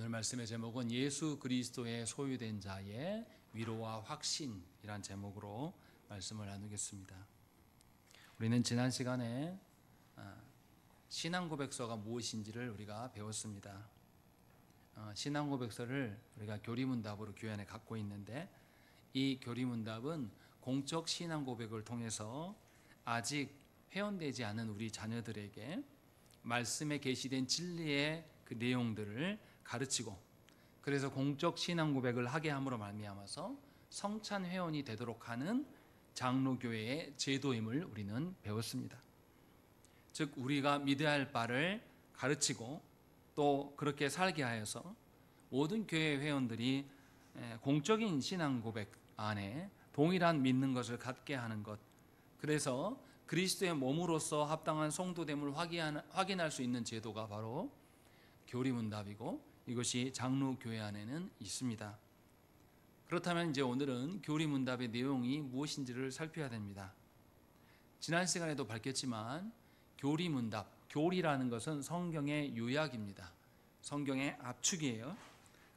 오늘 말씀의 제목은 예수 그리스도의 소유된 자의 위로와 확신이란 제목으로 말씀을 나누겠습니다. 우리는 지난 시간에 신앙고백서가 무엇인지를 우리가 배웠습니다. 신앙고백서를 우리가 교리문답으로 교회 안에 갖고 있는데, 이 교리문답은 공적 신앙고백을 통해서 아직 회원되지 않은 우리 자녀들에게 말씀에 계시된 진리의 그 내용들을 가르치고, 그래서 공적 신앙고백을 하게 함으로 말미암아서 성찬 회원이 되도록 하는 장로교회의 제도임을 우리는 배웠습니다. 즉, 우리가 믿어야 할 바를 가르치고 또 그렇게 살게 하여서 모든 교회 회원들이 공적인 신앙고백 안에 동일한 믿는 것을 갖게 하는 것, 그래서 그리스도의 몸으로서 합당한 성도됨을 확인할 수 있는 제도가 바로 교리문답이고, 이것이 장로교회 안에는 있습니다. 그렇다면 이제 오늘은 교리문답의 내용이 무엇인지를 살펴야 됩니다. 지난 시간에도 밝혔지만 교리문답, 교리라는 것은 성경의 요약입니다. 성경의 압축이에요.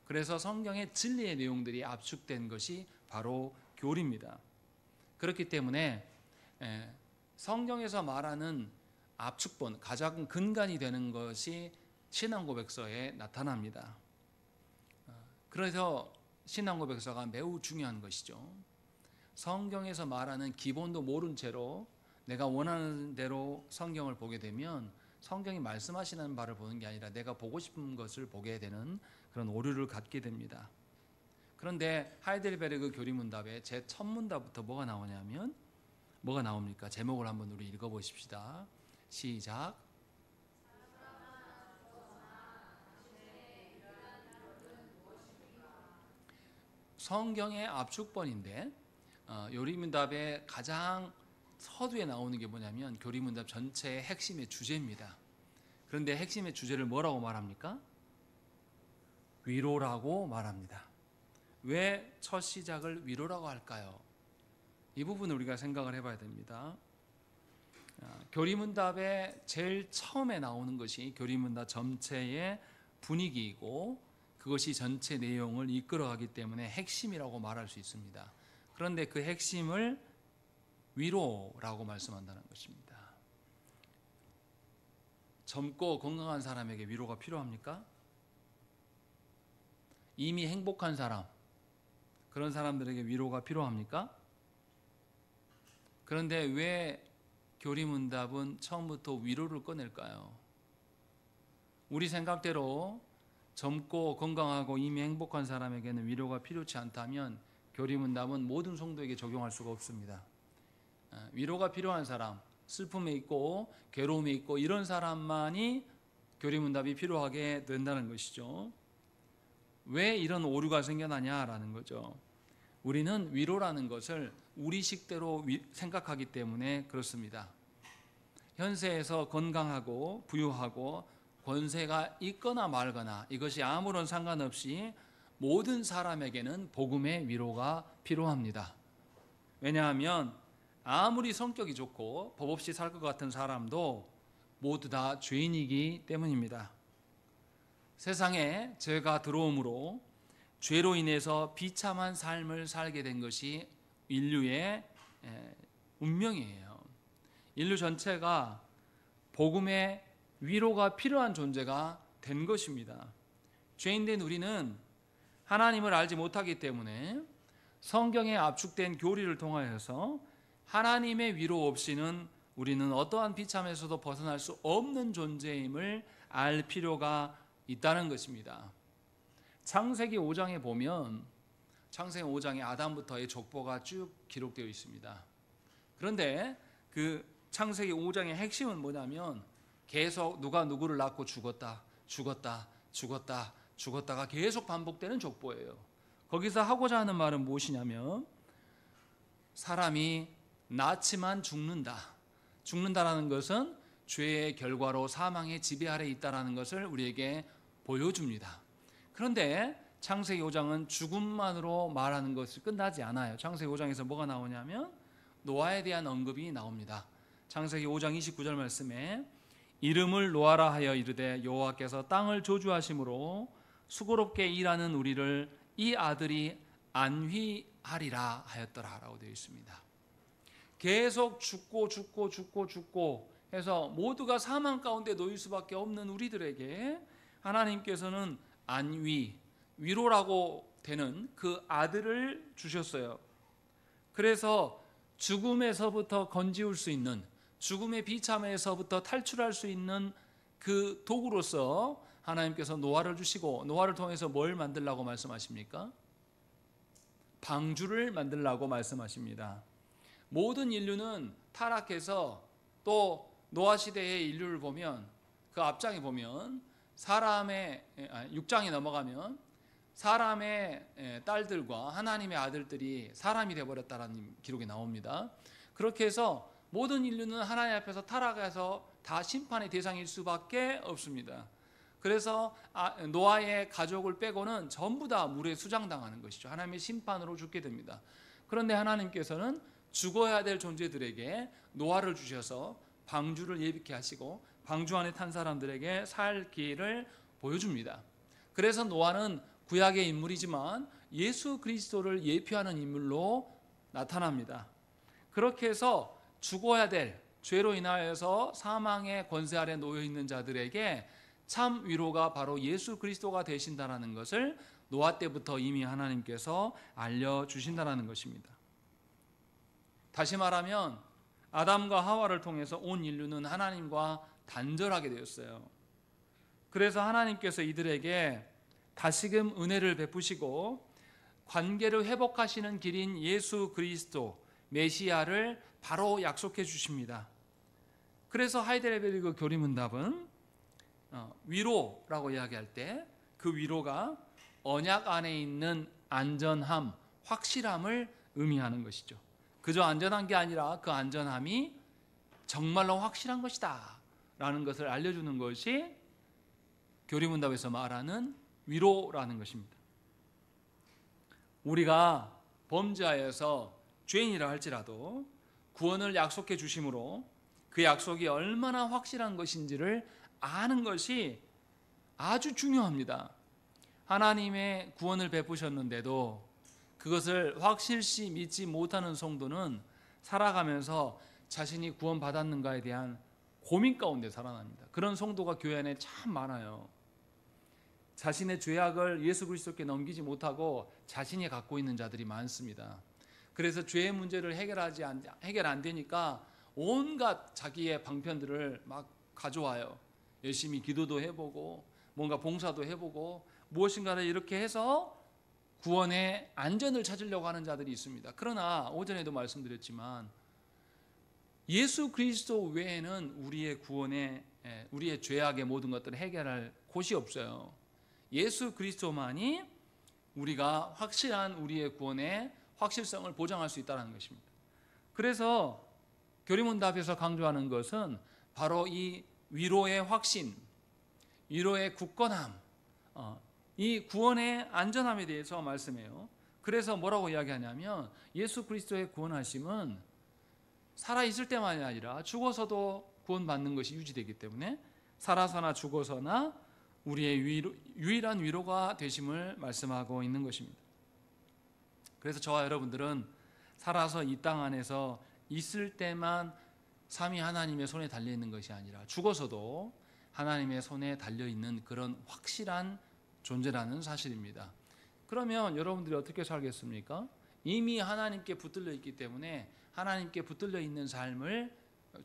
그래서 성경의 진리의 내용들이 압축된 것이 바로 교리입니다. 그렇기 때문에 성경에서 말하는 압축본, 가장 근간이 되는 것이 신앙고백서에 나타납니다. 그래서 신앙고백서가 매우 중요한 것이죠. 성경에서 말하는 기본도 모른 채로 내가 원하는 대로 성경을 보게 되면 성경이 말씀하시는 바를 보는 게 아니라 내가 보고 싶은 것을 보게 되는 그런 오류를 갖게 됩니다. 그런데 하이델베르그 교리문답의 제 첫 문답부터 뭐가 나오냐면, 뭐가 나옵니까? 제목을 한번 우리 읽어보십시다. 시작. 성경의 압축본인데, 교리문답의 가장 서두에 나오는 게 뭐냐면 교리문답 전체의 핵심의 주제입니다. 그런데 핵심의 주제를 뭐라고 말합니까? 위로라고 말합니다. 왜 첫 시작을 위로라고 할까요? 이 부분을 우리가 생각을 해봐야 됩니다. 교리문답의 제일 처음에 나오는 것이 교리문답 전체의 분위기이고, 그것이 전체 내용을 이끌어가기 때문에 핵심이라고 말할 수 있습니다. 그런데 그 핵심을 위로라고 말씀한다는 것입니다. 젊고 건강한 사람에게 위로가 필요합니까? 이미 행복한 사람, 그런 사람들에게 위로가 필요합니까? 그런데 왜 교리문답은 처음부터 위로를 꺼낼까요? 우리 생각대로 젊고 건강하고 이미 행복한 사람에게는 위로가 필요치 않다면 교리문답은 모든 성도에게 적용할 수가 없습니다. 위로가 필요한 사람, 슬픔에 있고 괴로움에 있고 이런 사람만이 교리문답이 필요하게 된다는 것이죠. 왜 이런 오류가 생겨나냐라는 거죠. 우리는 위로라는 것을 우리식대로 생각하기 때문에 그렇습니다. 현세에서 건강하고 부유하고 권세가 있거나 말거나 이것이 아무런 상관없이 모든 사람에게는 복음의 위로가 필요합니다. 왜냐하면 아무리 성격이 좋고 법 없이 살 것 같은 사람도 모두 다 죄인이기 때문입니다. 세상에 죄가 들어옴으로 죄로 인해서 비참한 삶을 살게 된 것이 인류의 운명이에요. 인류 전체가 복음의 위로가 필요한 존재가 된 것입니다. 죄인된 우리는 하나님을 알지 못하기 때문에 성경에 압축된 교리를 통하여서 하나님의 위로 없이는 우리는 어떠한 비참에서도 벗어날 수 없는 존재임을 알 필요가 있다는 것입니다. 창세기 5장에 보면 창세기 5장에 아담부터의 족보가 쭉 기록되어 있습니다. 그런데 그 창세기 5장의 핵심은 뭐냐면 계속 누가 누구를 낳고 죽었다, 죽었다, 죽었다, 죽었다가 계속 반복되는 족보예요. 거기서 하고자 하는 말은 무엇이냐면 사람이 낳지만 죽는다라는 것은 죄의 결과로 사망의 지배 아래 있다라는 것을 우리에게 보여줍니다. 그런데 창세기 5장은 죽음만으로 말하는 것이 끝나지 않아요. 창세기 5장에서 뭐가 나오냐면 노아에 대한 언급이 나옵니다. 창세기 5장 29절 말씀에 이름을 노아라 하여 이르되 여호와께서 땅을 저주하심으로 수고롭게 일하는 우리를 이 아들이 안위하리라 하였더라라고 되어 있습니다. 계속 죽고 해서 모두가 사망 가운데 놓일 수밖에 없는 우리들에게 하나님께서는 위로라고 되는 그 아들을 주셨어요. 그래서 죽음에서부터 건지울 수 있는, 죽음의 비참에서부터 탈출할 수 있는 그 도구로서 하나님께서 노아를 주시고, 노아를 통해서 뭘 만들라고 말씀하십니까? 방주를 만들라고 말씀하십니다. 모든 인류는 타락해서, 또 노아 시대의 인류를 보면 그 앞장에 보면 6장이 넘어가면 사람의 딸들과 하나님의 아들들이 사람이 되어버렸다는 기록이 나옵니다. 그렇게 해서 모든 인류는 하나님 앞에서 타락해서 다 심판의 대상일 수밖에 없습니다. 그래서 노아의 가족을 빼고는 전부 다 물에 수장당하는 것이죠. 하나님의 심판으로 죽게 됩니다. 그런데 하나님께서는 죽어야 될 존재들에게 노아를 주셔서 방주를 예비케 하시고 방주 안에 탄 사람들에게 살 기회를 보여줍니다. 그래서 노아는 구약의 인물이지만 예수 그리스도를 예표하는 인물로 나타납니다. 그렇게 해서 죽어야 될, 죄로 인하여서 사망의 권세 아래 놓여 있는 자들에게 참 위로가 바로 예수 그리스도가 되신다는 것을 노아 때부터 이미 하나님께서 알려주신다는 것입니다. 다시 말하면 아담과 하와를 통해서 온 인류는 하나님과 단절하게 되었어요. 그래서 하나님께서 이들에게 다시금 은혜를 베푸시고 관계를 회복하시는 길인 예수 그리스도 메시아를 바로 약속해 주십니다. 그래서 하이델베르그 교리문답은 위로라고 이야기할 때 그 위로가 언약 안에 있는 안전함, 확실함을 의미하는 것이죠. 그저 안전한 게 아니라 그 안전함이 정말로 확실한 것이다 라는 것을 알려주는 것이 교리문답에서 말하는 위로라는 것입니다. 우리가 범죄하여서 죄인이라 할지라도 구원을 약속해 주심으로 그 약속이 얼마나 확실한 것인지를 아는 것이 아주 중요합니다. 하나님의 구원을 베푸셨는데도 그것을 확실시 믿지 못하는 성도는 살아가면서 자신이 구원받았는가에 대한 고민 가운데 살아납니다. 그런 성도가 교회 안에 참 많아요. 자신의 죄악을 예수 그리스도께 넘기지 못하고 자신이 갖고 있는 자들이 많습니다. 그래서 죄의 문제를 해결 안 되니까 온갖 자기의 방편들을 막 가져와요. 열심히 기도도 해보고 뭔가 봉사도 해보고 무엇인가를 이렇게 해서 구원의 안전을 찾으려고 하는 자들이 있습니다. 그러나 오전에도 말씀드렸지만 예수 그리스도 외에는 우리의 구원의, 우리의 죄악의 모든 것들을 해결할 곳이 없어요. 예수 그리스도만이 우리가 확실한 우리의 구원의 확실성을 보장할 수 있다는 것입니다. 그래서 교리문답에서 강조하는 것은 바로 이 위로의 확신, 위로의 굳건함, 이 구원의 안전함에 대해서 말씀해요. 그래서 뭐라고 이야기하냐면 예수 그리스도의 구원하심은 살아있을 때만이 아니라 죽어서도 구원받는 것이 유지되기 때문에 살아서나 죽어서나 우리의 유일한 위로가 되심을 말씀하고 있는 것입니다. 그래서 저와 여러분들은 살아서 이 땅 안에서 있을 때만 삼위 하나님의 손에 달려있는 것이 아니라 죽어서도 하나님의 손에 달려있는 그런 확실한 존재라는 사실입니다. 그러면 여러분들이 어떻게 살겠습니까? 이미 하나님께 붙들려 있기 때문에 하나님께 붙들려 있는 삶을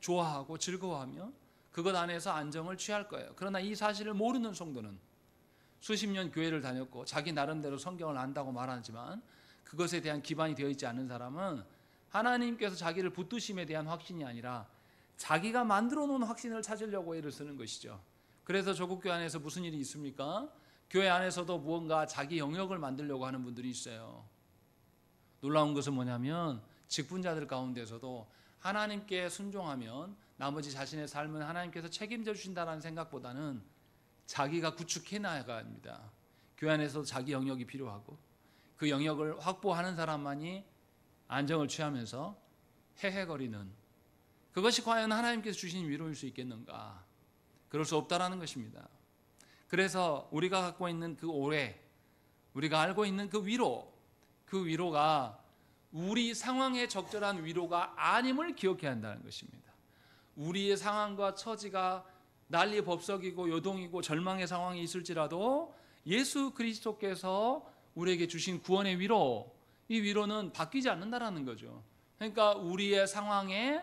좋아하고 즐거워하며 그것 안에서 안정을 취할 거예요. 그러나 이 사실을 모르는 성도는 수십 년 교회를 다녔고 자기 나름대로 성경을 안다고 말하지만 그것에 대한 기반이 되어 있지 않은 사람은 하나님께서 자기를 붙드심에 대한 확신이 아니라 자기가 만들어 놓은 확신을 찾으려고 애를 쓰는 것이죠. 그래서 조국교회 안에서 무슨 일이 있습니까? 교회 안에서도 무언가 자기 영역을 만들려고 하는 분들이 있어요. 놀라운 것은 뭐냐면 직분자들 가운데서도 하나님께 순종하면 나머지 자신의 삶은 하나님께서 책임져 주신다는 생각보다는 자기가 구축해 나가야 합니다. 교회 안에서도 자기 영역이 필요하고 그 영역을 확보하는 사람만이 안정을 취하면서 헤헤거리는 그것이 과연 하나님께서 주신 위로일 수 있겠는가? 그럴 수 없다라는 것입니다. 그래서 우리가 갖고 있는 그 오해, 우리가 알고 있는 그 위로가 우리 상황에 적절한 위로가 아님을 기억해야 한다는 것입니다. 우리의 상황과 처지가 난리 법석이고 요동이고 절망의 상황이 있을지라도 예수 그리스도께서 우리에게 주신 구원의 위로, 이 위로는 바뀌지 않는다라는 거죠. 그러니까 우리의 상황에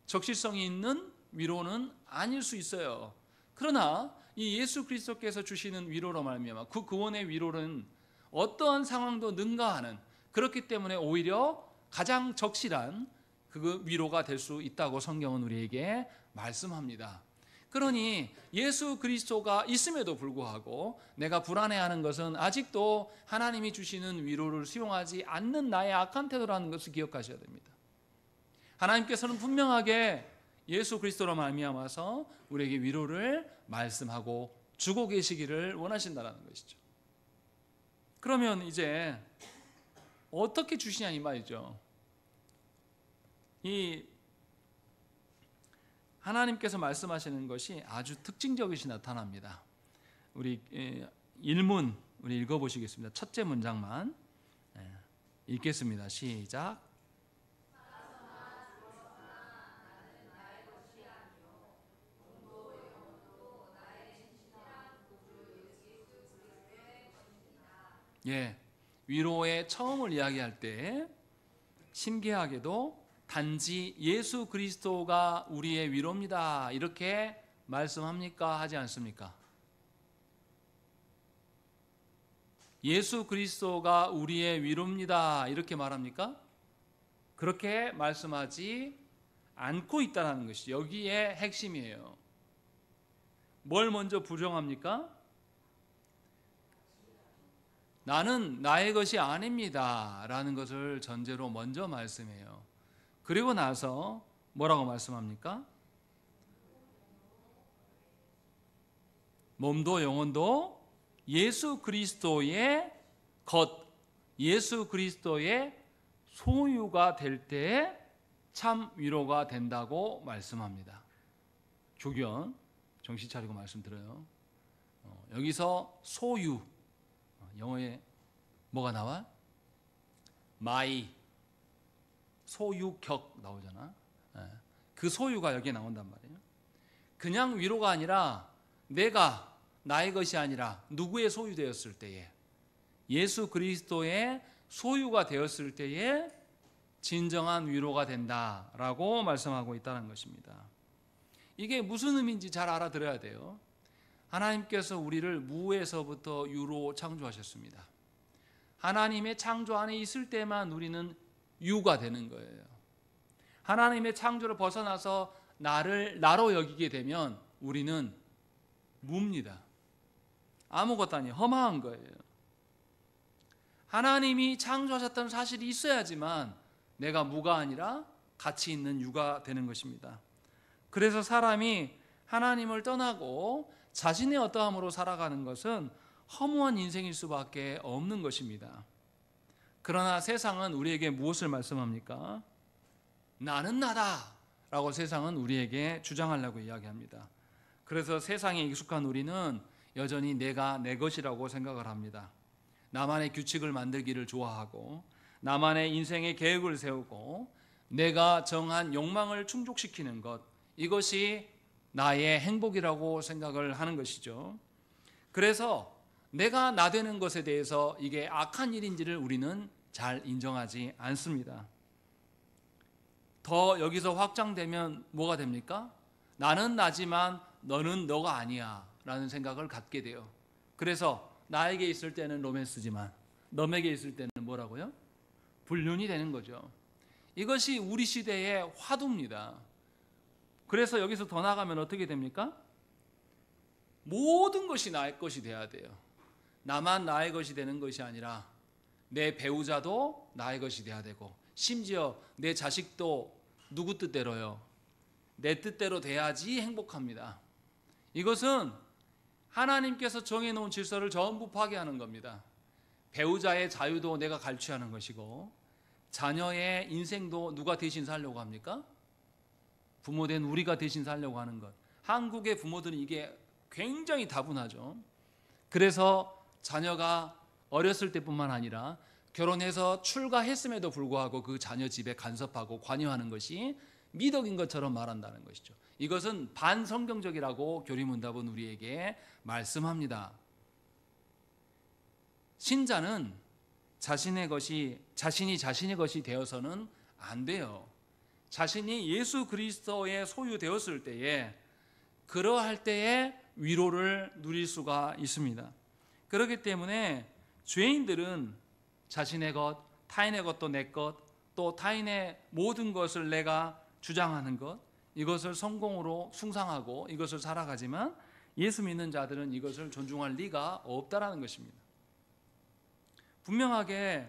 적실성이 있는 위로는 아닐 수 있어요. 그러나 이 예수 그리스도께서 주시는 위로로 말미암아 그 구원의 위로는 어떠한 상황도 능가하는, 그렇기 때문에 오히려 가장 적실한 그 위로가 될 수 있다고 성경은 우리에게 말씀합니다. 그러니 예수 그리스도가 있음에도 불구하고 내가 불안해하는 것은 아직도 하나님이 주시는 위로를 수용하지 않는 나의 악한 태도라는 것을 기억하셔야 됩니다. 하나님께서는 분명하게 예수 그리스도로 말미암아서 우리에게 위로를 말씀하고 주고 계시기를 원하신다는 것이죠. 그러면 이제 어떻게 주시냐 이 말이죠. 이 하나님께서 말씀하시는 것이 아주 특징적이시 나타납니다. 우리 일문 우리 읽어보시겠습니다. 첫째 문장만 읽겠습니다. 시작. 예, 위로의 처음을 이야기할 때 신기하게도 단지 예수 그리스도가 우리의 위로입니다 이렇게 말씀합니까? 하지 않습니까? 예수 그리스도가 우리의 위로입니다 이렇게 말합니까? 그렇게 말씀하지 않고 있다는 것이 여기에 핵심이에요. 뭘 먼저 부정합니까? 나는 나의 것이 아닙니다 라는 것을 전제로 먼저 말씀해요. 그리고 나서 뭐라고 말씀합니까? 몸도 영혼도 예수 그리스도의 것, 예수 그리스도의 소유가 될 때 참 위로가 된다고 말씀합니다. 조견, 정신 차리고 말씀드려요. 여기서 소유, 영어에 뭐가 나와? my, 소유격 나오잖아. 그 소유가 여기에 나온단 말이에요. 그냥 위로가 아니라 내가 나의 것이 아니라 누구의 소유되었을 때에, 예수 그리스도의 소유가 되었을 때에 진정한 위로가 된다라고 말씀하고 있다는 것입니다. 이게 무슨 의미인지 잘 알아들어야 돼요. 하나님께서 우리를 무에서부터 유로 창조하셨습니다. 하나님의 창조 안에 있을 때만 우리는 유가 되는 거예요. 하나님의 창조를 벗어나서 나를 나로 여기게 되면 우리는 무입니다. 아무것도 아니에요. 허망한 거예요. 하나님이 창조하셨다는 사실이 있어야지만 내가 무가 아니라 가치 있는 유가 되는 것입니다. 그래서 사람이 하나님을 떠나고 자신의 어떠함으로 살아가는 것은 허무한 인생일 수밖에 없는 것입니다. 그러나 세상은 우리에게 무엇을 말씀합니까? 나는 나다 라고 세상은 우리에게 주장하려고 이야기합니다. 그래서 세상에 익숙한 우리는 여전히 내가 내 것이라고 생각을 합니다. 나만의 규칙을 만들기를 좋아하고 나만의 인생의 계획을 세우고 내가 정한 욕망을 충족시키는 것, 이것이 나의 행복이라고 생각을 하는 것이죠. 그래서 내가 나 되는 것에 대해서 이게 악한 일인지를 우리는 잘 인정하지 않습니다. 더 여기서 확장되면 뭐가 됩니까? 나는 나지만 너는 너가 아니야 라는 생각을 갖게 돼요. 그래서 나에게 있을 때는 로맨스지만 너에게 있을 때는 뭐라고요? 불륜이 되는 거죠. 이것이 우리 시대의 화두입니다. 그래서 여기서 더 나가면 어떻게 됩니까? 모든 것이 나의 것이 돼야 돼요. 나만 나의 것이 되는 것이 아니라 내 배우자도 나의 것이 돼야 되고, 심지어 내 자식도 누구 뜻대로요? 내 뜻대로 돼야지 행복합니다. 이것은 하나님께서 정해놓은 질서를 전부 파괴하는 겁니다. 배우자의 자유도 내가 갈취하는 것이고 자녀의 인생도 누가 대신 살려고 합니까? 부모된 우리가 대신 살려고 하는 것. 한국의 부모들은 이게 굉장히 다분하죠. 그래서 자녀가 어렸을 때뿐만 아니라 결혼해서 출가했음에도 불구하고 그 자녀 집에 간섭하고 관여하는 것이 미덕인 것처럼 말한다는 것이죠. 이것은 반성경적이라고 교리문답은 우리에게 말씀합니다. 신자는 자신이 자신의 것이 되어서는 안 돼요. 자신이 예수 그리스도의 소유되었을 때에, 그러할 때에 위로를 누릴 수가 있습니다. 그렇기 때문에 죄인들은 자신의 것, 타인의 것도 내 것, 또 타인의 모든 것을 내가 주장하는 것, 이것을 성공으로 숭상하고 이것을 살아가지만 예수 믿는 자들은 이것을 존중할 리가 없다라는 것입니다. 분명하게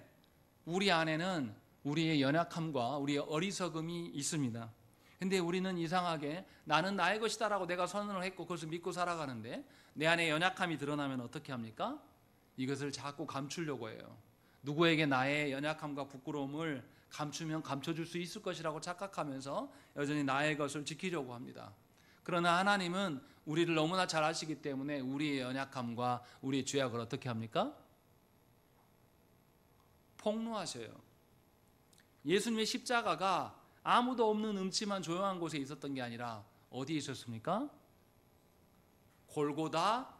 우리 안에는 우리의 연약함과 우리의 어리석음이 있습니다. 근데 우리는 이상하게 나는 나의 것이다라고 내가 선언을 했고 그것을 믿고 살아가는데, 내 안에 연약함이 드러나면 어떻게 합니까? 이것을 자꾸 감추려고 해요. 누구에게 나의 연약함과 부끄러움을 감추면 감춰줄 수 있을 것이라고 착각하면서 여전히 나의 것을 지키려고 합니다. 그러나 하나님은 우리를 너무나 잘 아시기 때문에 우리의 연약함과 우리의 죄악을 어떻게 합니까? 폭로하셔요. 예수님의 십자가가 아무도 없는 음침한 조용한 곳에 있었던 게 아니라 어디에 있었습니까? 골고다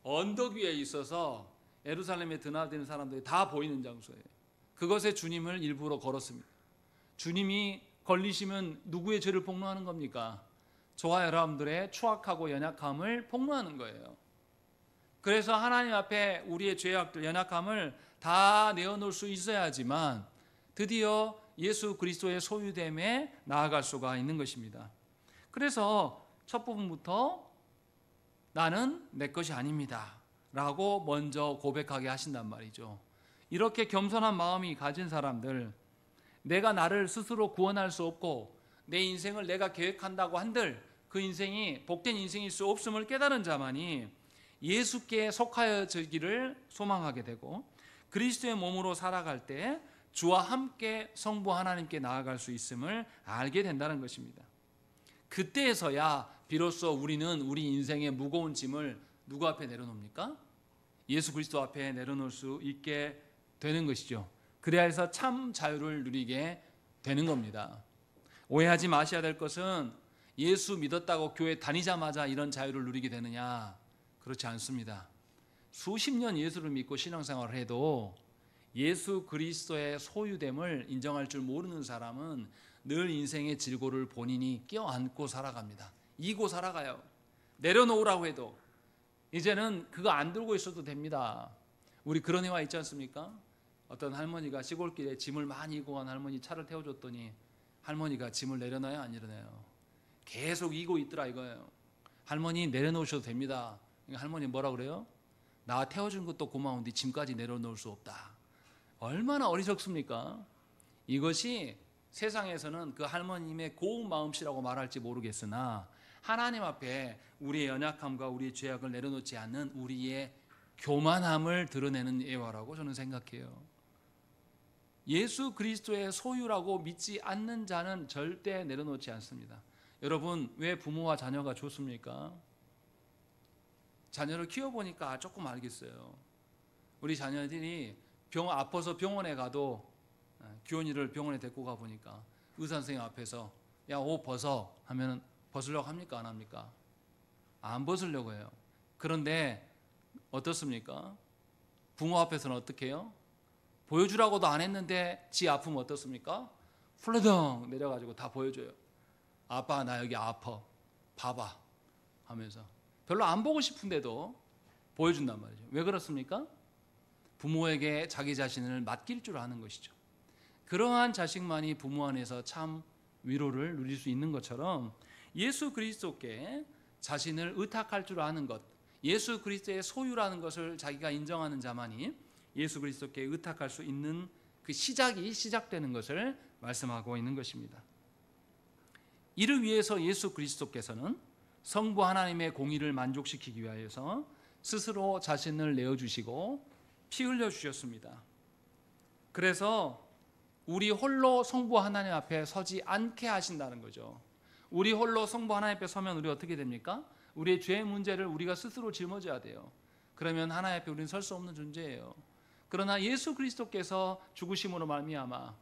언덕 위에 있어서 예루살렘에 드나드는 사람들이 다 보이는 장소예요. 그것에 주님을 일부러 걸었습니다. 주님이 걸리시면 누구의 죄를 폭로하는 겁니까? 저와 여러분들의 추악하고 연약함을 폭로하는 거예요. 그래서 하나님 앞에 우리의 죄악들, 연약함을 다 내어놓을 수 있어야지만 드디어 예수 그리스도의 소유됨에 나아갈 수가 있는 것입니다. 그래서 첫 부분부터 나는 내 것이 아닙니다 라고 먼저 고백하게 하신단 말이죠. 이렇게 겸손한 마음이 가진 사람들, 내가 나를 스스로 구원할 수 없고 내 인생을 내가 계획한다고 한들 그 인생이 복된 인생일 수 없음을 깨달은 자만이 예수께 속하여지기를 소망하게 되고, 그리스도의 몸으로 살아갈 때 주와 함께 성부 하나님께 나아갈 수 있음을 알게 된다는 것입니다. 그때에서야 비로소 우리는 우리 인생의 무거운 짐을 누구 앞에 내려놓습니까? 예수 그리스도 앞에 내려놓을 수 있게 되는 것이죠. 그래야 해서 참 자유를 누리게 되는 겁니다. 오해하지 마셔야 될 것은 예수 믿었다고 교회 다니자마자 이런 자유를 누리게 되느냐? 그렇지 않습니다. 수십 년 예수를 믿고 신앙생활을 해도 예수 그리스도의 소유됨을 인정할 줄 모르는 사람은 늘 인생의 질고를 본인이 껴안고 살아갑니다. 이고 살아가요. 내려놓으라고 해도 이제는 그거 안 들고 있어도 됩니다. 우리 그런 애와 있지 않습니까? 어떤 할머니가 시골길에 짐을 많이 이고 간 할머니 차를 태워줬더니 할머니가 짐을 내려놔요, 안 내려놔요? 계속 이고 있더라 이거예요. 할머니 내려놓으셔도 됩니다. 할머니 뭐라 그래요? 나 태워준 것도 고마운데 짐까지 내려놓을 수 없다. 얼마나 어리석습니까? 이것이 세상에서는 그 할머님의 고운 마음씨라고 말할지 모르겠으나 하나님 앞에 우리의 연약함과 우리의 죄악을 내려놓지 않는 우리의 교만함을 드러내는 예화라고 저는 생각해요. 예수 그리스도의 소유라고 믿지 않는 자는 절대 내려놓지 않습니다. 여러분, 왜 부모와 자녀가 좋습니까? 자녀를 키워보니까 조금 알겠어요. 우리 자녀들이 아파서 병원에 가도 규현이를 병원에 데리고 가보니까 의사 선생님 앞에서 야, 옷 벗어 하면 벗으려고 합니까? 안 합니까? 안 벗으려고 해요. 그런데 어떻습니까? 부모 앞에서는 어떻게 해요? 보여주라고도 안 했는데 지 아프면 어떻습니까? 훌러덩 내려가지고 다 보여줘요. 아빠 나 여기 아파 봐봐 하면서 별로 안 보고 싶은데도 보여준단 말이죠. 왜 그렇습니까? 부모에게 자기 자신을 맡길 줄 아는 것이죠. 그러한 자식만이 부모 안에서 참 위로를 누릴 수 있는 것처럼 예수 그리스도께 자신을 의탁할 줄 아는 것, 예수 그리스도의 소유라는 것을 자기가 인정하는 자만이 예수 그리스도께 의탁할 수 있는 그 시작이 시작되는 것을 말씀하고 있는 것입니다. 이를 위해서 예수 그리스도께서는 성부 하나님의 공의를 만족시키기 위하여서 스스로 자신을 내어주시고 피 흘려주셨습니다. 그래서 우리 홀로 성부 하나님 앞에 서지 않게 하신다는 거죠. 우리 홀로 성부 하나님 앞에 서면 우리 어떻게 됩니까? 우리의 죄의 문제를 우리가 스스로 짊어져야 돼요. 그러면 하나님 앞에 우리는 설 수 없는 존재예요. 그러나 예수 그리스도께서 죽으심으로 말미암아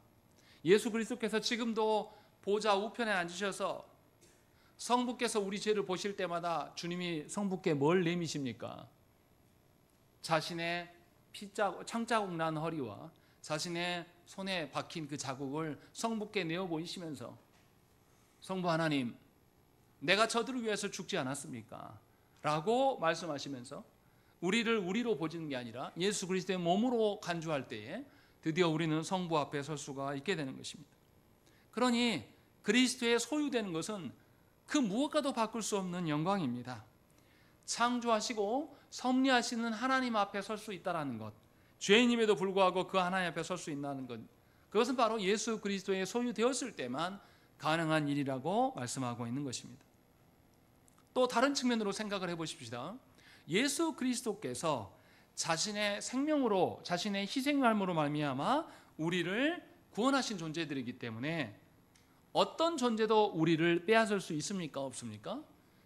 예수 그리스도께서 지금도 보좌 우편에 앉으셔서 성부께서 우리 죄를 보실 때마다 주님이 성부께 뭘 내미십니까? 자신의 창자국 난 허리와 자신의 손에 박힌 그 자국을 성부께 내어 보이시면서 성부 하나님, 내가 저들을 위해서 죽지 않았습니까? 라고 말씀하시면서 우리를 우리로 보지는 게 아니라 예수 그리스도의 몸으로 간주할 때에 드디어 우리는 성부 앞에 설 수가 있게 되는 것입니다. 그러니 그리스도의 소유되는 것은 그 무엇과도 바꿀 수 없는 영광입니다. 창조하시고 섭리하시는 하나님 앞에 설 수 있다는 것, 죄인임에도 불구하고 그 하나님 앞에 설 수 있다는 것, 그것은 바로 예수 그리스도의 소유되었을 때만 가능한 일이라고 말씀하고 있는 것입니다. 또 다른 측면으로 생각을 해보십시다. 예수 그리스도께서 자신의 생명으로, 자신의 희생삶으로 말미암아 우리를 구원하신 존재들이기 때문에 어떤 존재도 우리를 빼앗을 수 있습니까? 없습니까?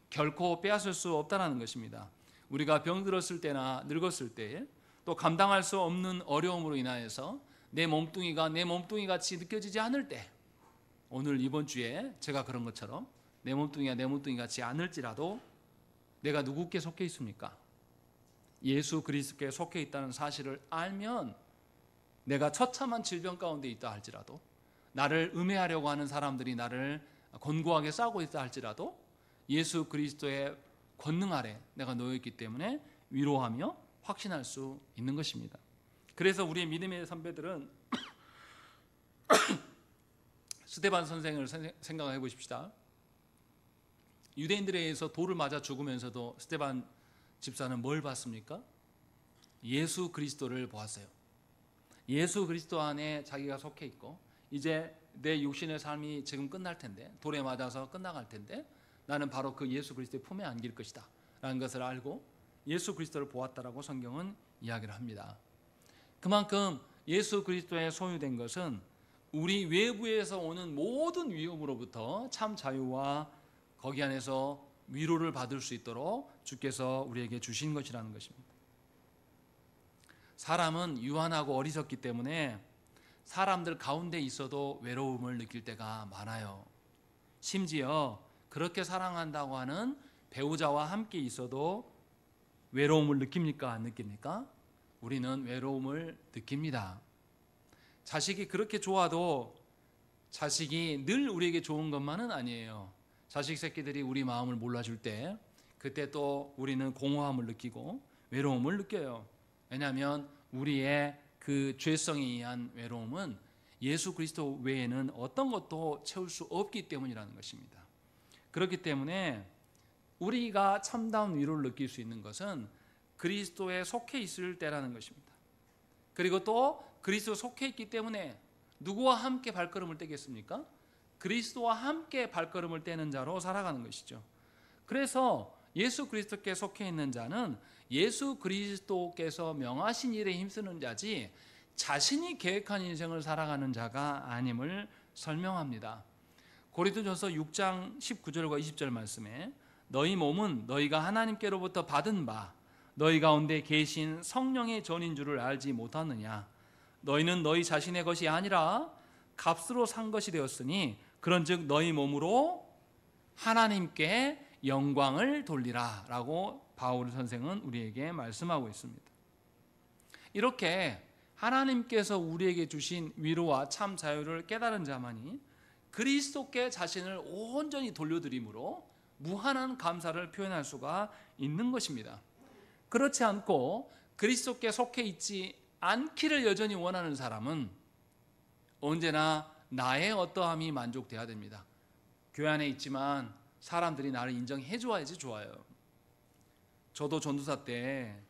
결코 빼앗을 수 없다는 것입니다. 우리가 병들었을 때나 늙었을 때, 또 감당할 수 없는 어려움으로 인하여서 내 몸뚱이가 내 몸뚱이 같이 느껴지지 않을 때, 오늘 이번 주에 제가 그런 것처럼 내 몸뚱이가 내 몸뚱이 같지 않을지라도 내가 누구께 속해 있습니까? 예수 그리스도께 속해 있다는 사실을 알면 내가 처참한 질병 가운데 있다 할지라도, 나를 음해하려고 하는 사람들이 나를 권고하게 싸우고 있다 할지라도 예수 그리스도의 권능 아래 내가 놓여 있기 때문에 위로하며 확신할 수 있는 것입니다. 그래서 우리의 믿음의 선배들은 스데반 선생을 생각해 보십시다. 유대인들에 의해서 돌을 맞아 죽으면서도 스데반 집사는 뭘 봤습니까? 예수 그리스도를 보았어요. 예수 그리스도 안에 자기가 속해 있고 이제 내 육신의 삶이 지금 끝날 텐데, 돌에 맞아서 끝나갈 텐데 나는 바로 그 예수 그리스도의 품에 안길 것이다 라는 것을 알고 예수 그리스도를 보았다라고 성경은 이야기를 합니다. 그만큼 예수 그리스도의 소유된 것은 우리 외부에서 오는 모든 위험으로부터 참 자유와 거기 안에서 위로를 받을 수 있도록 주께서 우리에게 주신 것이라는 것입니다. 사람은 유한하고 어리석기 때문에 사람들 가운데 있어도 외로움을 느낄 때가 많아요. 심지어 그렇게 사랑한다고 하는 배우자와 함께 있어도 외로움을 느낍니까? 안 느낍니까? 우리는 외로움을 느낍니다. 자식이 그렇게 좋아도 자식이 늘 우리에게 좋은 것만은 아니에요. 자식 새끼들이 우리 마음을 몰라줄 때 그때 또 우리는 공허함을 느끼고 외로움을 느껴요. 왜냐하면 우리의 그 죄성에 의한 외로움은 예수 그리스도 외에는 어떤 것도 채울 수 없기 때문이라는 것입니다. 그렇기 때문에 우리가 참다운 위로를 느낄 수 있는 것은 그리스도에 속해 있을 때라는 것입니다. 그리고 또 그리스도에 속해 있기 때문에 누구와 함께 발걸음을 떼겠습니까? 그리스도와 함께 발걸음을 떼는 자로 살아가는 것이죠. 그래서 예수 그리스도께 속해 있는 자는 예수 그리스도께서 명하신 일에 힘쓰는 자지 자신이 계획한 인생을 살아가는 자가 아님을 설명합니다. 고린도전서 6장 19절과 20절 말씀에 너희 몸은 너희가 하나님께로부터 받은 바 너희 가운데 계신 성령의 전인 줄을 알지 못하느냐. 너희는 너희 자신의 것이 아니라 값으로 산 것이 되었으니 그런즉 너희 몸으로 하나님께 영광을 돌리라 라고 바울 선생은 우리에게 말씀하고 있습니다. 이렇게 하나님께서 우리에게 주신 위로와 참 자유를 깨달은 자만이 그리스도께 자신을 온전히 돌려드림으로 무한한 감사를 표현할 수가 있는 것입니다. 그렇지 않고 그리스도께 속해 있지 않기를 여전히 원하는 사람은 언제나 나의 어떠함이 만족돼야 됩니다. 교회 안에 있지만 사람들이 나를 인정해 줘야지 좋아요. 저도 전도사 때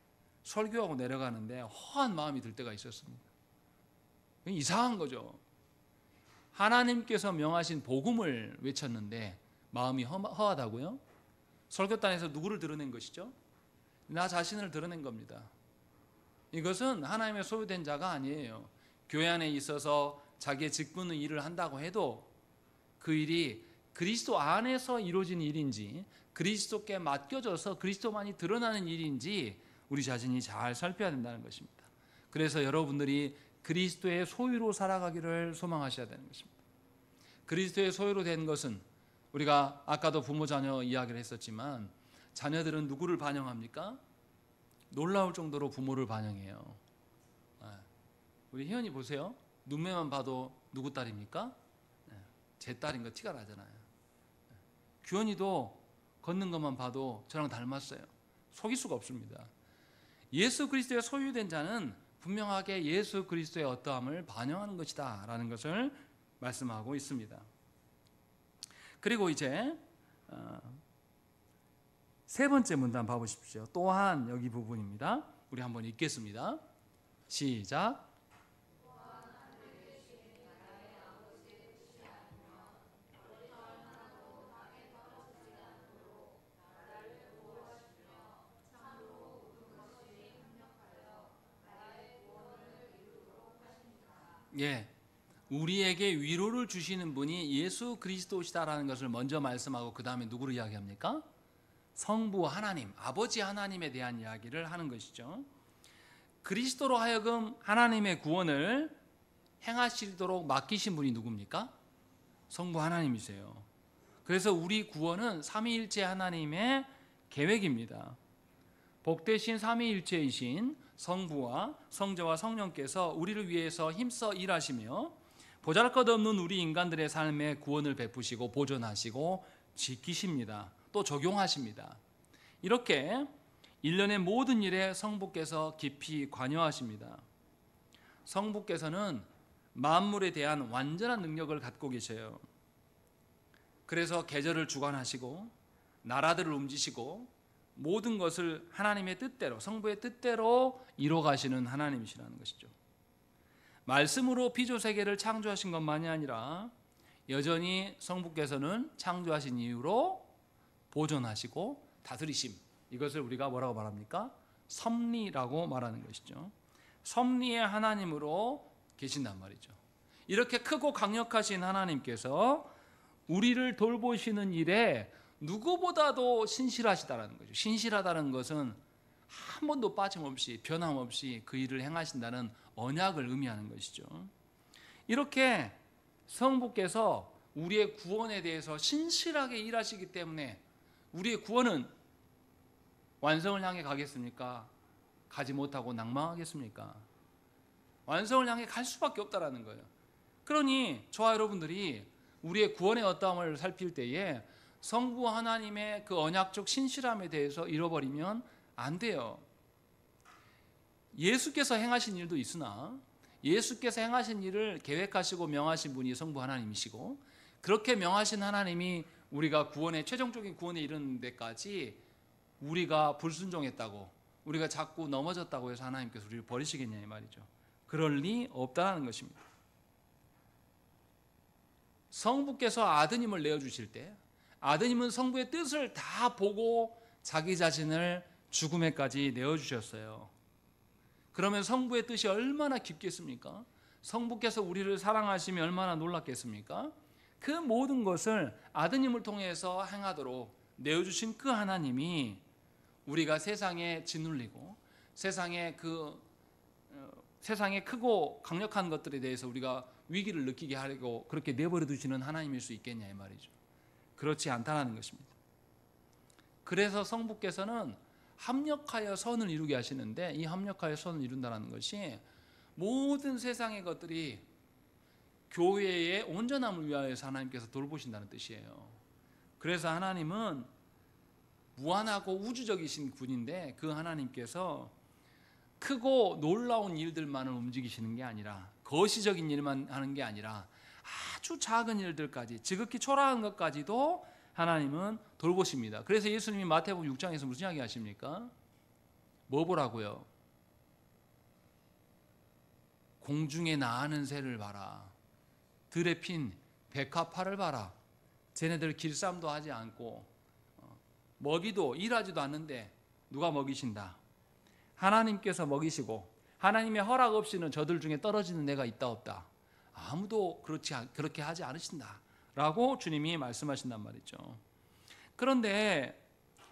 설교하고 내려가는데 허한 마음이 들 때가 있었습니다. 이상한 거죠. 하나님께서 명하신 복음을 외쳤는데 마음이 허하다고요? 설교단에서 누구를 드러낸 것이죠? 나 자신을 드러낸 겁니다. 이것은 하나님의 소유된 자가 아니에요. 교회 안에 있어서 자기의 직분의 일을 한다고 해도 그 일이 그리스도 안에서 이루어진 일인지 그리스도께 맡겨져서 그리스도만이 드러나는 일인지 우리 자신이 잘 살펴야 된다는 것입니다. 그래서 여러분들이 그리스도의 소유로 살아가기를 소망하셔야 되는 것입니다. 그리스도의 소유로 된 것은 우리가 아까도 부모 자녀 이야기를 했었지만 자녀들은 누구를 반영합니까? 놀라울 정도로 부모를 반영해요. 우리 희연이 보세요. 눈매만 봐도 누구 딸입니까? 제 딸인 거 티가 나잖아요. 규현이도 걷는 것만 봐도 저랑 닮았어요. 속일 수가 없습니다. 예수 그리스도의 소유된 자는 분명하게 예수 그리스도의 어떠함을 반영하는 것이다 라는 것을 말씀하고 있습니다. 그리고 이제 세 번째 문단 봐보십시오. 또한 여기 부분입니다. 우리 한번 읽겠습니다. 시작. 예, 우리에게 위로를 주시는 분이 예수 그리스도시다라는 것을 먼저 말씀하고 그 다음에 누구를 이야기합니까? 성부 하나님, 아버지 하나님에 대한 이야기를 하는 것이죠. 그리스도로 하여금 하나님의 구원을 행하시도록 맡기신 분이 누굽니까? 성부 하나님이세요. 그래서 우리 구원은 삼위일체 하나님의 계획입니다. 복되신 삼위일체이신 성부와 성자와 성령께서 우리를 위해서 힘써 일하시며 보잘것없는 우리 인간들의 삶에 구원을 베푸시고 보존하시고 지키십니다. 또 적용하십니다. 이렇게 일련의 모든 일에 성부께서 깊이 관여하십니다. 성부께서는 만물에 대한 완전한 능력을 갖고 계셔요. 그래서 계절을 주관하시고 나라들을 움직이시고 모든 것을 하나님의 뜻대로, 성부의 뜻대로 이뤄가시는 하나님이시라는 것이죠. 말씀으로 피조세계를 창조하신 것만이 아니라 여전히 성부께서는 창조하신 이유로 보존하시고 다스리심, 이것을 우리가 뭐라고 말합니까? 섭리라고 말하는 것이죠. 섭리의 하나님으로 계신단 말이죠. 이렇게 크고 강력하신 하나님께서 우리를 돌보시는 일에 누구보다도 신실하시다는 거죠. 신실하다는 것은 한 번도 빠짐없이 변함없이 그 일을 행하신다는 언약을 의미하는 것이죠. 이렇게 성부께서 우리의 구원에 대해서 신실하게 일하시기 때문에 우리의 구원은 완성을 향해 가겠습니까? 가지 못하고 낭망하겠습니까? 완성을 향해 갈 수밖에 없다라는 거예요. 그러니 저와 여러분들이 우리의 구원의 어떠함을 살필 때에 성부 하나님의 그 언약적 신실함에 대해서 잃어버리면 안 돼요. 예수께서 행하신 일도 있으나 예수께서 행하신 일을 계획하시고 명하신 분이 성부 하나님이시고 그렇게 명하신 하나님이 우리가 구원의 최종적인 구원에 이르는 데까지 우리가 불순종했다고 우리가 자꾸 넘어졌다고 해서 하나님께서 우리를 버리시겠냐 이 말이죠. 그럴 리 없다는 것입니다. 성부께서 아드님을 내어주실 때 아드님은 성부의 뜻을 다 보고 자기 자신을 죽음에까지 내어주셨어요. 그러면 성부의 뜻이 얼마나 깊겠습니까? 성부께서 우리를 사랑하시며 얼마나 놀랍겠습니까? 그 모든 것을 아드님을 통해서 행하도록 내어주신 그 하나님이 우리가 세상에 짓눌리고 세상의 크고 강력한 것들에 대해서 우리가 위기를 느끼게 하려고 그렇게 내버려 두시는 하나님일 수 있겠냐 이 말이죠. 그렇지 않다는 것입니다. 그래서 성부께서는 합력하여 선을 이루게 하시는데 이 합력하여 선을 이룬다는 것이 모든 세상의 것들이 교회의 온전함을 위하여서 하나님께서 돌보신다는 뜻이에요. 그래서 하나님은 무한하고 우주적이신 분인데 그 하나님께서 크고 놀라운 일들만을 움직이시는 게 아니라 거시적인 일만 하는 게 아니라 아주 작은 일들까지 지극히 초라한 것까지도 하나님은 돌보십니다. 그래서 예수님이 마태복음 6장에서 무슨 이야기 하십니까? 뭐 보라고요? 공중에 나는 새를 봐라. 들에 핀 백합화를 봐라. 쟤네들 길쌈도 하지 않고 먹이도 일하지도 않는데 누가 먹이신다? 하나님께서 먹이시고 하나님의 허락 없이는 저들 중에 떨어지는 애가 있다 없다. 아무도 그렇게 하지 않으신다라고 주님이 말씀하신단 말이죠. 그런데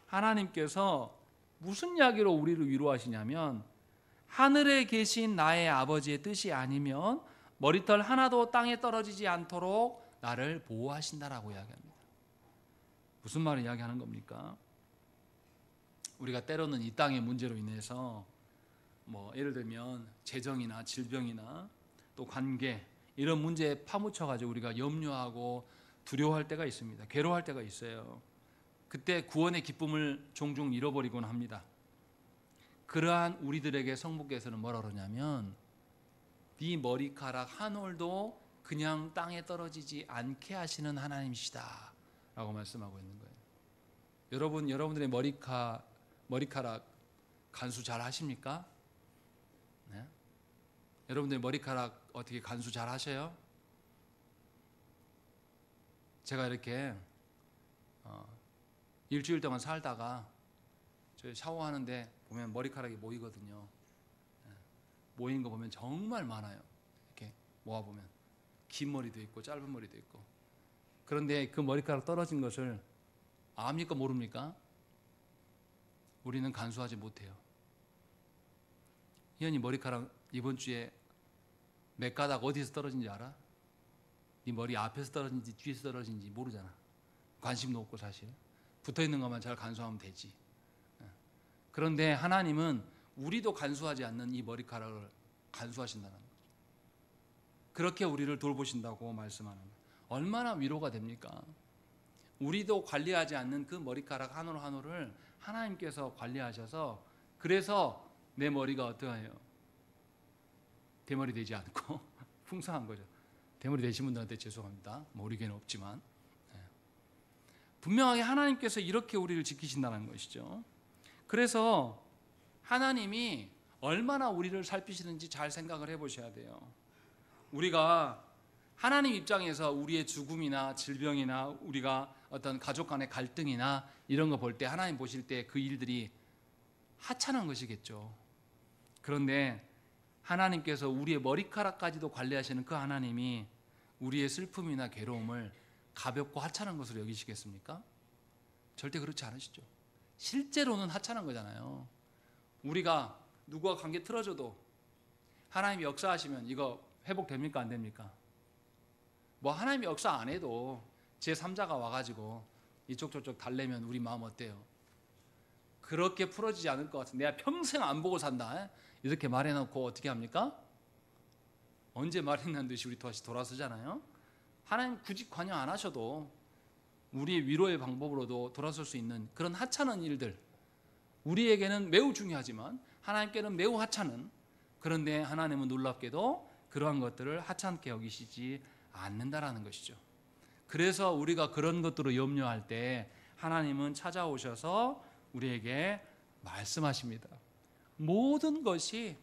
하나님께서 무슨 이야기로 우리를 위로하시냐면 하늘에 계신 나의 아버지의 뜻이 아니면 머리털 하나도 땅에 떨어지지 않도록 나를 보호하신다라고 이야기합니다. 무슨 말을 이야기하는 겁니까? 우리가 때로는 이 땅의 문제로 인해서 예를 들면 재정이나 질병이나 또 관계 이런 문제에 파묻혀가지고 우리가 염려하고 두려워할 때가 있습니다. 괴로워할 때가 있어요. 그때 구원의 기쁨을 종종 잃어버리곤 합니다. 그러한 우리들에게 성부께서는 뭐라 그러냐면 네 머리카락 한 올도 그냥 땅에 떨어지지 않게 하시는 하나님이시다 라고 말씀하고 있는 거예요. 여러분들의 머리카락 간수 잘 하십니까? 네? 여러분들 머리카락 어떻게 간수 잘 하셔요? 제가 이렇게 일주일 동안 살다가 저 샤워하는데 보면 머리카락이 모이거든요. 모인 거 보면 정말 많아요. 이렇게 모아보면 긴 머리도 있고 짧은 머리도 있고. 그런데 그 머리카락 떨어진 것을 압니까 모릅니까? 우리는 간수하지 못해요. 희연이 머리카락 이번 주에 몇 가닥 어디서 떨어진지 알아? 네 머리 앞에서 떨어진지 뒤에서 떨어진지 모르잖아. 관심도 없고 사실 붙어있는 것만 잘 간수하면 되지. 그런데 하나님은 우리도 간수하지 않는 이 머리카락을 간수하신다는 거죠. 그렇게 우리를 돌보신다고 말씀하는 거예요. 얼마나 위로가 됩니까? 우리도 관리하지 않는 그 머리카락 한 올 한 올을 하나님께서 관리하셔서 그래서 내 머리가 어떠해요? 대머리 되지 않고 풍성한 거죠. 대머리 되신 분들한테 죄송합니다. 우리 교회는 없지만 분명하게 하나님께서 이렇게 우리를 지키신다는 것이죠. 그래서 하나님이 얼마나 우리를 살피시는지 잘 생각을 해보셔야 돼요. 우리가 하나님 입장에서 우리의 죽음이나 질병이나 우리가 어떤 가족 간의 갈등이나 이런 거 볼 때 하나님 보실 때 그 일들이 하찮은 것이겠죠. 그런데 하나님께서 우리의 머리카락까지도 관리하시는 그 하나님이 우리의 슬픔이나 괴로움을 가볍고 하찮은 것으로 여기시겠습니까? 절대 그렇지 않으시죠. 실제로는 하찮은 거잖아요. 우리가 누구와 관계 틀어져도 하나님이 역사하시면 이거 회복됩니까? 안 됩니까? 하나님이 역사 안 해도 제3자가 와가지고 이쪽 저쪽 달래면 우리 마음 어때요? 그렇게 풀어지지 않을 것 같은데 내가 평생 안 보고 산다 이렇게 말해놓고 어떻게 합니까? 언제 말했냐는 듯이 우리 다시 돌아서잖아요. 하나님 굳이 관여 안 하셔도 우리의 위로의 방법으로도 돌아설 수 있는 그런 하찮은 일들, 우리에게는 매우 중요하지만 하나님께는 매우 하찮은, 그런데 하나님은 놀랍게도 그러한 것들을 하찮게 여기시지 않는다라는 것이죠. 그래서 우리가 그런 것들을 염려할 때 하나님은 찾아오셔서 우리에게 말씀하십니다. 모든 것이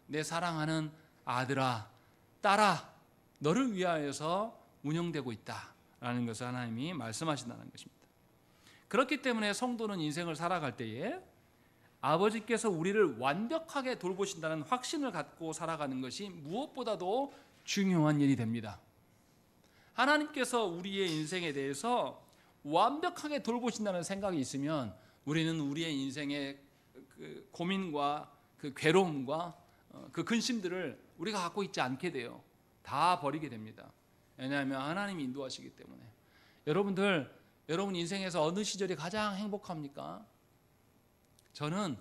내 사랑하는 아들아, 딸아, 너를 위하여서 운영되고 있다라는 것을 하나님이 말씀하신다는 것입니다. 그렇기 때문에 성도는 인생을 살아갈 때에 아버지께서 우리를 완벽하게 돌보신다는 확신을 갖고 살아가는 것이 무엇보다도 중요한 일이 됩니다. 하나님께서 우리의 인생에 대해서 완벽하게 돌보신다는 생각이 있으면 우리는 우리의 인생의 그 고민과 그 괴로움과 그 근심들을 우리가 갖고 있지 않게 돼요. 다 버리게 됩니다. 왜냐하면 하나님이 인도하시기 때문에. 여러분 인생에서 어느 시절이 가장 행복합니까? 저는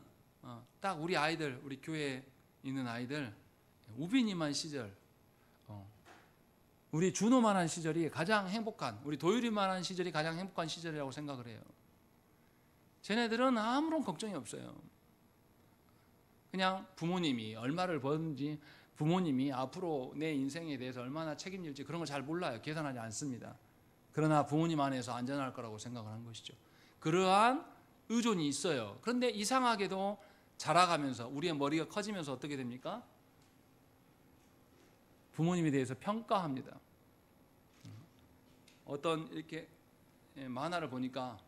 딱 우리 아이들, 우리 교회에 있는 아이들, 우빈이만 시절, 우리 준호만한 시절이 가장 행복한, 우리 도율이만한 시절이 가장 행복한 시절이라고 생각을 해요. 쟤네들은 아무런 걱정이 없어요. 그냥 부모님이 얼마를 버는지, 부모님이 앞으로 내 인생에 대해서 얼마나 책임질지 그런 걸 잘 몰라요. 계산하지 않습니다. 그러나 부모님 안에서 안전할 거라고 생각을 한 것이죠. 그러한 의존이 있어요. 그런데 이상하게도 자라가면서 우리의 머리가 커지면서 어떻게 됩니까? 부모님에 대해서 평가합니다. 어떤 이렇게 만화를 보니까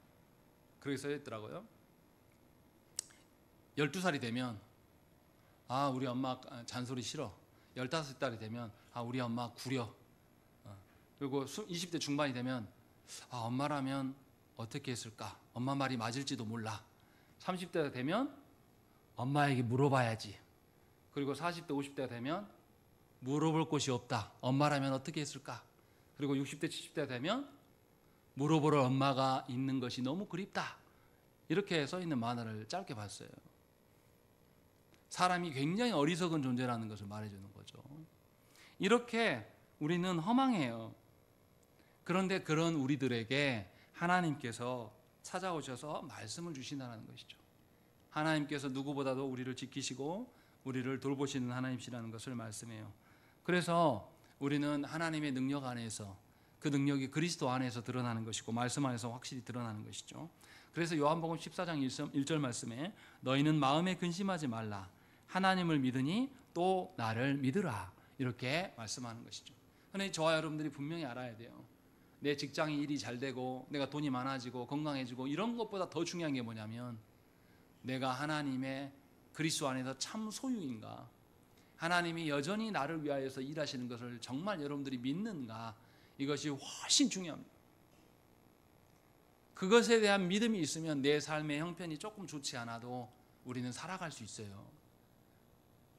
그렇게 써 있더라고요. 12살이 되면 우리 엄마 잔소리 싫어. 15살이 되면 우리 엄마 구려. 그리고 20대 중반이 되면 엄마라면 어떻게 했을까? 엄마 말이 맞을지도 몰라. 30대가 되면 엄마에게 물어봐야지. 그리고 40대, 50대가 되면 물어볼 곳이 없다. 엄마라면 어떻게 했을까? 그리고 60대, 70대가 되면 물어볼 엄마가 있는 것이 너무 그립다. 이렇게 써 있는 만화를 짧게 봤어요. 사람이 굉장히 어리석은 존재라는 것을 말해주는 거죠. 이렇게 우리는 허망해요. 그런데 그런 우리들에게 하나님께서 찾아오셔서 말씀을 주신다는 것이죠. 하나님께서 누구보다도 우리를 지키시고 우리를 돌보시는 하나님이시라는 것을 말씀해요. 그래서 우리는 하나님의 능력 안에서, 그 능력이 그리스도 안에서 드러나는 것이고 말씀 안에서 확실히 드러나는 것이죠. 그래서 요한복음 14장 1절 말씀에 너희는 마음에 근심하지 말라. 하나님을 믿으니 또 나를 믿으라. 이렇게 말씀하는 것이죠. 그런데 저와 여러분들이 분명히 알아야 돼요. 내 직장이 일이 잘 되고 내가 돈이 많아지고 건강해지고 이런 것보다 더 중요한 게 뭐냐면 내가 하나님의 그리스도 안에서 참 소유인가, 하나님이 여전히 나를 위하여서 일하시는 것을 정말 여러분들이 믿는가, 이것이 훨씬 중요합니다. 그것에 대한 믿음이 있으면 내 삶의 형편이 조금 좋지 않아도 우리는 살아갈 수 있어요.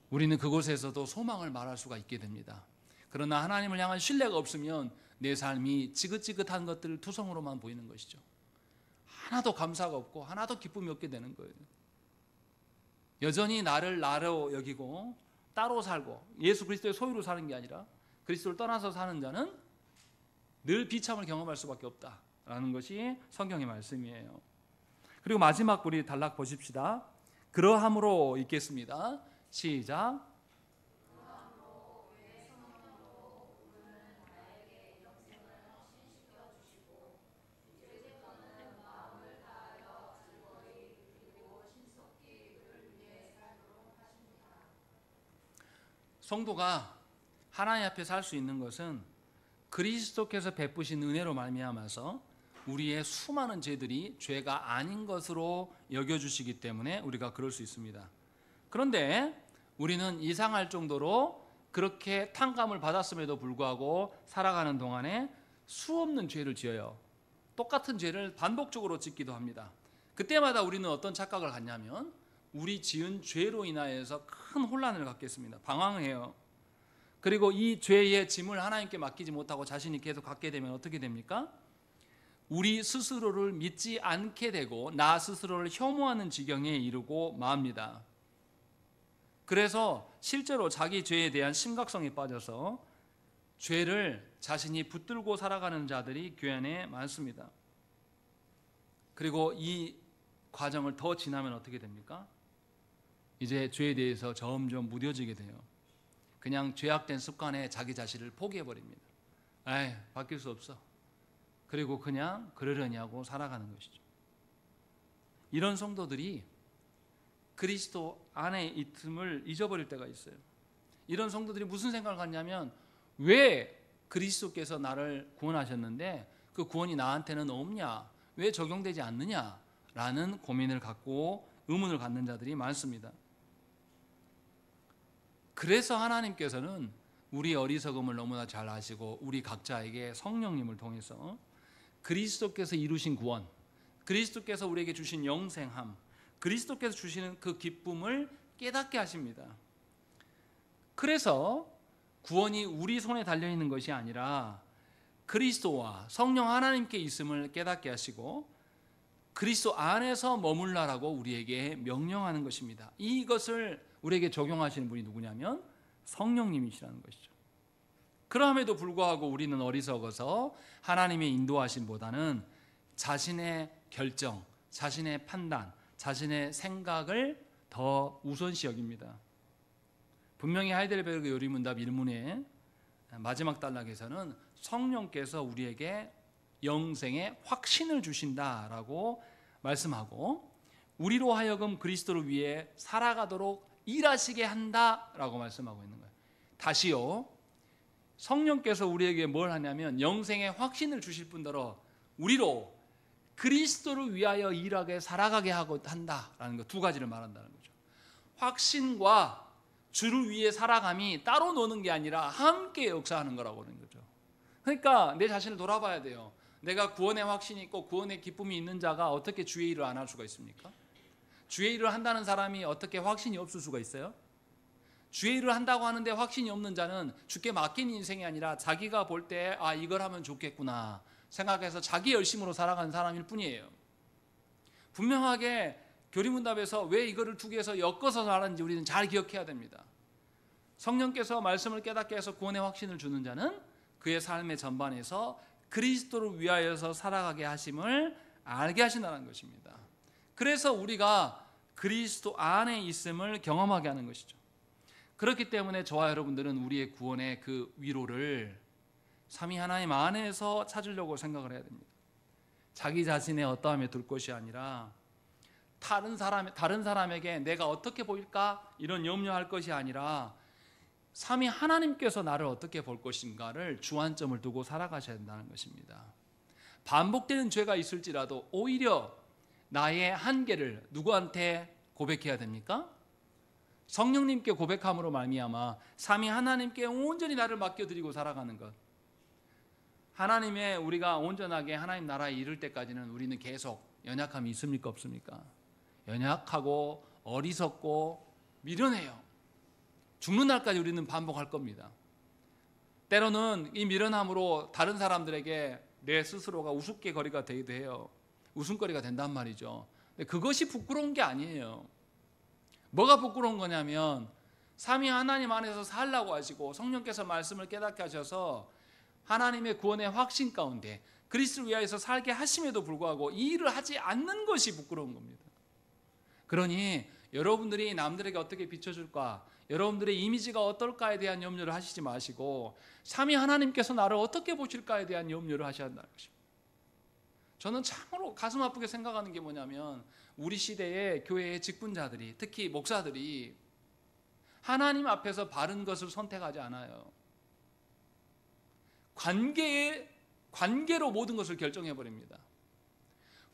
우리는 그곳에서도 소망을 말할 수가 있게 됩니다. 그러나 하나님을 향한 신뢰가 없으면 내 삶이 지긋지긋한 것들 투성으로만 보이는 것이죠. 하나도 감사가 없고 하나도 기쁨이 없게 되는 거예요. 여전히 나를 나로 여기고 따로 살고 예수 그리스도의 소유로 사는 게 아니라 그리스도를 떠나서 사는 자는 늘 비참을 경험할 수밖에 없다라는 것이 성경의 말씀이에요. 그리고 마지막 우리 단락 보십시다. 그러함으로 읽겠습니다. 시작. 성도가 하나님 앞에 살 수 있는 것은 그리스도께서 베푸신 은혜로 말미암아서 우리의 수많은 죄들이 죄가 아닌 것으로 여겨주시기 때문에 우리가 그럴 수 있습니다. 그런데 우리는 이상할 정도로 그렇게 탕감을 받았음에도 불구하고 살아가는 동안에 수없는 죄를 지어요. 똑같은 죄를 반복적으로 짓기도 합니다. 그때마다 우리는 어떤 착각을 갖냐면 우리 지은 죄로 인하여서 큰 혼란을 갖겠습니다. 방황해요. 그리고 이 죄의 짐을 하나님께 맡기지 못하고 자신이 계속 갖게 되면 어떻게 됩니까? 우리 스스로를 믿지 않게 되고 나 스스로를 혐오하는 지경에 이르고 맙니다. 그래서 실제로 자기 죄에 대한 심각성에 빠져서 죄를 자신이 붙들고 살아가는 자들이 교회 안에 많습니다. 그리고 이 과정을 더 지나면 어떻게 됩니까? 이제 죄에 대해서 점점 무뎌지게 돼요. 그냥 죄악된 습관에 자기 자신을 포기해버립니다. 에이, 바뀔 수 없어. 그리고 그냥 그러려니 하고 살아가는 것이죠. 이런 성도들이 그리스도 안에 있음을 잊어버릴 때가 있어요. 이런 성도들이 무슨 생각을 갖냐면 왜 그리스도께서 나를 구원하셨는데 그 구원이 나한테는 없냐? 왜 적용되지 않느냐? 라는 고민을 갖고 의문을 갖는 자들이 많습니다. 그래서 하나님께서는 우리 어리석음을 너무나 잘 아시고 우리 각자에게 성령님을 통해서 그리스도께서 이루신 구원, 그리스도께서 우리에게 주신 영생함, 그리스도께서 주시는 그 기쁨을 깨닫게 하십니다. 그래서 구원이 우리 손에 달려있는 것이 아니라 그리스도와 성령 하나님께 있음을 깨닫게 하시고 그리스도 안에서 머물라라고 우리에게 명령하는 것입니다. 이것을 우리에게 적용하시는 분이 누구냐면 성령님이시라는 것이죠. 그럼에도 불구하고 우리는 어리석어서 하나님의 인도하심보다는 자신의 결정, 자신의 판단, 자신의 생각을 더 우선시 여깁니다. 분명히 하이델베르그 요리문답 1문의 마지막 단락에서는 성령께서 우리에게 영생의 확신을 주신다라고 말씀하고 우리로 하여금 그리스도를 위해 살아가도록 일하시게 한다라고 말씀하고 있는 거예요. 다시요, 성령께서 우리에게 뭘 하냐면 영생의 확신을 주실 뿐더러 우리로 그리스도를 위하여 일하게 살아가게 하고 한다라는 거, 두 가지를 말한다는 거죠. 확신과 주를 위해 살아감이 따로 노는 게 아니라 함께 역사하는 거라고 하는 거죠. 그러니까 내 자신을 돌아봐야 돼요. 내가 구원의 확신이 있고 구원의 기쁨이 있는 자가 어떻게 주의 일을 안 할 수가 있습니까? 주의 일을 한다는 사람이 어떻게 확신이 없을 수가 있어요? 주의 일을 한다고 하는데 확신이 없는 자는 주께 맡긴 인생이 아니라 자기가 볼 때 이걸 하면 좋겠구나 생각해서 자기 열심으로 살아가는 사람일 뿐이에요. 분명하게 교리문답에서 왜 이거를 두 개에서 엮어서 말하는지 우리는 잘 기억해야 됩니다. 성령께서 말씀을 깨닫게 해서 구원의 확신을 주는 자는 그의 삶의 전반에서 그리스도를 위하여서 살아가게 하심을 알게 하신다는 것입니다. 그래서 우리가 그리스도 안에 있음을 경험하게 하는 것이죠. 그렇기 때문에 저와 여러분들은 우리의 구원의 그 위로를 삼위 하나님 안에서 찾으려고 생각을 해야 됩니다. 자기 자신의 어떠함에 둘 것이 아니라 다른 사람에게 내가 어떻게 보일까 이런 염려할 것이 아니라 삼위 하나님께서 나를 어떻게 볼 것인가를 주안점을 두고 살아가셔야 된다는 것입니다. 반복되는 죄가 있을지라도 오히려 나의 한계를 누구한테 고백해야 됩니까? 성령님께 고백함으로 말미암아 삼위 하나님께 온전히 나를 맡겨드리고 살아가는 것. 하나님의 우리가 온전하게 하나님 나라에 이를 때까지는 우리는 계속 연약함이 있습니까 없습니까? 연약하고 어리석고 미련해요. 죽는 날까지 우리는 반복할 겁니다. 때로는 이 미련함으로 다른 사람들에게 내 스스로가 우스갯거리가 되기도 해요. 웃음거리가 된단 말이죠. 근데 그것이 부끄러운 게 아니에요. 뭐가 부끄러운 거냐면 삼위 하나님 안에서 살라고 하시고 성령께서 말씀을 깨닫게 하셔서 하나님의 구원의 확신 가운데 그리스도를 위하여서 살게 하심에도 불구하고 이 일을 하지 않는 것이 부끄러운 겁니다. 그러니 여러분들이 남들에게 어떻게 비춰줄까, 여러분들의 이미지가 어떨까에 대한 염려를 하시지 마시고 삼위 하나님께서 나를 어떻게 보실까에 대한 염려를 하셔야 한다는 것입니다. 저는 참으로 가슴 아프게 생각하는 게 뭐냐면 우리 시대의 교회의 직분자들이, 특히 목사들이 하나님 앞에서 바른 것을 선택하지 않아요. 관계로 모든 것을 결정해버립니다.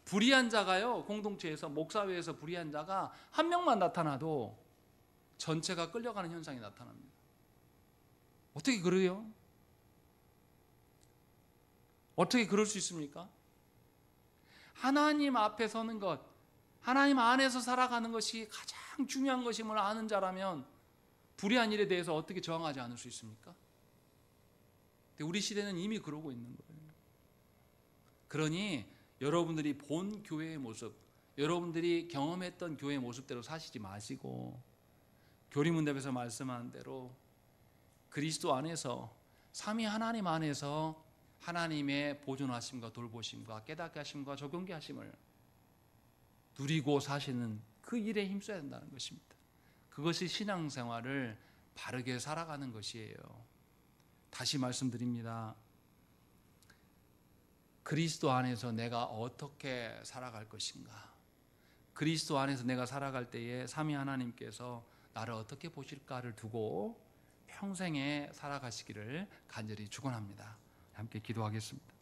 불의한 자가요, 공동체에서 목사회에서 불의한 자가 한 명만 나타나도 전체가 끌려가는 현상이 나타납니다. 어떻게 그래요? 어떻게 그럴 수 있습니까? 하나님 앞에 서는 것, 하나님 안에서 살아가는 것이 가장 중요한 것임을 아는 자라면 불의한 일에 대해서 어떻게 저항하지 않을 수 있습니까? 근데 우리 시대는 이미 그러고 있는 거예요. 그러니 여러분들이 본 교회의 모습, 여러분들이 경험했던 교회의 모습대로 사시지 마시고 교리문답에서 말씀한 대로 그리스도 안에서 삼위 하나님 안에서 하나님의 보존하심과 돌보심과 깨닫게 하심과 적용케 하심을 누리고 사시는 그 일에 힘써야 된다는 것입니다. 그것이 신앙생활을 바르게 살아가는 것이에요. 다시 말씀드립니다. 그리스도 안에서 내가 어떻게 살아갈 것인가, 그리스도 안에서 내가 살아갈 때에 삼위 하나님께서 나를 어떻게 보실까를 두고 평생에 살아가시기를 간절히 축원합니다. 함께 기도하겠습니다.